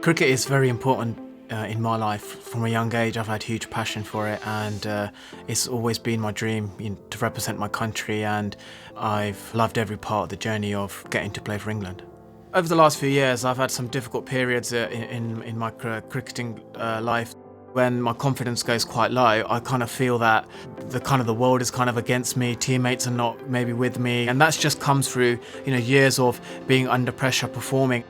Cricket is very important in my life. From a young age, I've had huge passion for it, and it's always been my dream, to represent my country, and I've loved every part of the journey of getting to play for England. Over the last few years, I've had some difficult periods in my cricketing life. When my confidence goes quite low, I kind of feel that the world is kind of against me, teammates are not maybe with me, and that's just comes through years of being under pressure performing.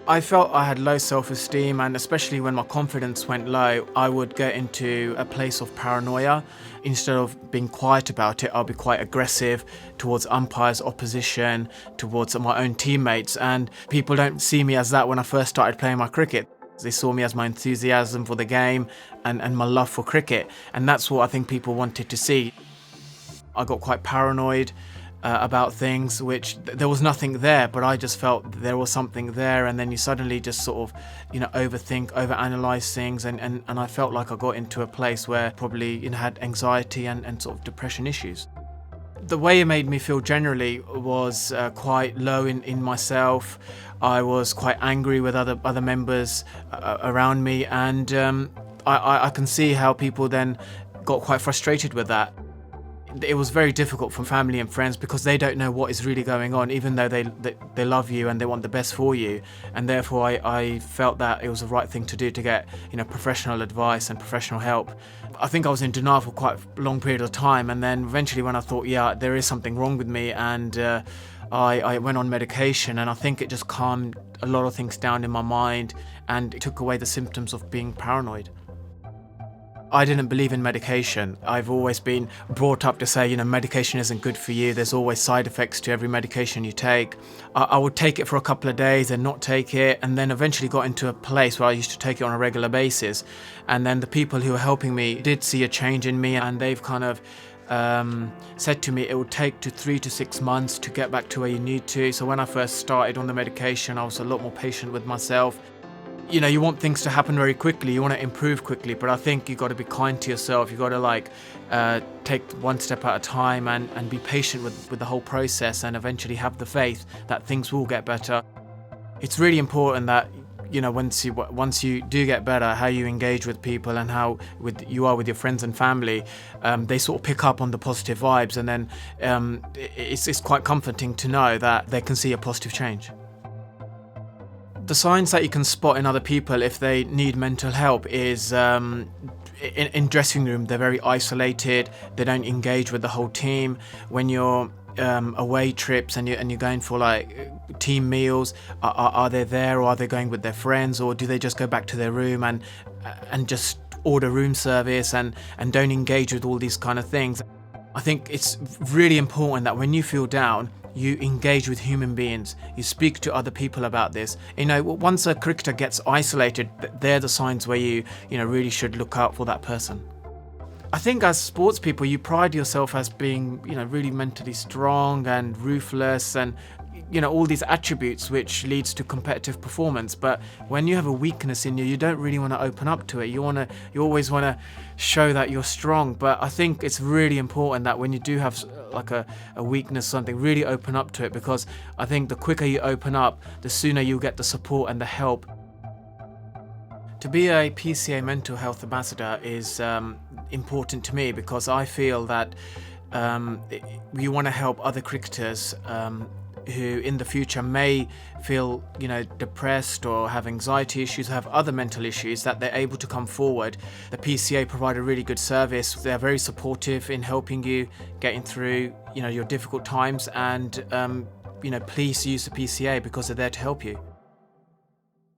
I felt I had low self-esteem, and especially when my confidence went low, I would get into a place of paranoia. Instead of being quiet about it, I'll be quite aggressive towards umpires, opposition, towards my own teammates, and people don't see me as that when I first started playing my cricket. They saw me as my enthusiasm for the game and my love for cricket, and that's what I think people wanted to see. I got quite paranoid about things, which there was nothing there, but I just felt there was something there, and then you suddenly just sort of overthink, overanalyze things, and I felt like I got into a place where probably had anxiety and sort of depression issues. The way it made me feel generally was quite low in myself. I was quite angry with other members around me, and I can see how people then got quite frustrated with that. It was very difficult for family and friends because they don't know what is really going on, even though they love you and they want the best for you. And therefore I felt that it was the right thing to do to get professional advice and professional help. I think I was in denial for quite a long period of time, and then eventually when I thought, yeah, there is something wrong with me, and I went on medication, and I think it just calmed a lot of things down in my mind, and it took away the symptoms of being paranoid. I didn't believe in medication. I've always been brought up to say, medication isn't good for you. There's always side effects to every medication you take. I would take it for a couple of days and not take it, and then eventually got into a place where I used to take it on a regular basis. And then the people who were helping me did see a change in me, and they've kind of said to me it would take 3 to 6 months to get back to where you need to. So when I first started on the medication, I was a lot more patient with myself. You want things to happen very quickly, you want to improve quickly, but I think you've got to be kind to yourself. You've got to take one step at a time and be patient with the whole process, and eventually have the faith that things will get better. It's really important that once you do get better, how you engage with people and how you are with your friends and family, they sort of pick up on the positive vibes, and then it's quite comforting to know that they can see a positive change. The signs that you can spot in other people if they need mental help is in dressing room, they're very isolated, they don't engage with the whole team. When you're away trips and you're going for team meals, are they there, or are they going with their friends, or do they just go back to their room and just order room service and don't engage with all these kind of things? I think it's really important that when you feel down, you engage with human beings, you speak to other people about this. Once a cricketer gets isolated, they're the signs where you really should look out for that person. I think as sports people, you pride yourself as being, really mentally strong and ruthless, and all these attributes which leads to competitive performance. But when you have a weakness in you, you don't really want to open up to it. You always want to show that you're strong. But I think it's really important that when you do have a weakness, something, really open up to it, because I think the quicker you open up, the sooner you'll get the support and the help. To be a PCA mental health ambassador is important to me, because I feel that you want to help other cricketers who in the future may feel depressed or have anxiety issues, have other mental issues, that they're able to come forward. The PCA provide a really good service. They're very supportive in helping you getting through your difficult times, and please use the PCA because they're there to help you.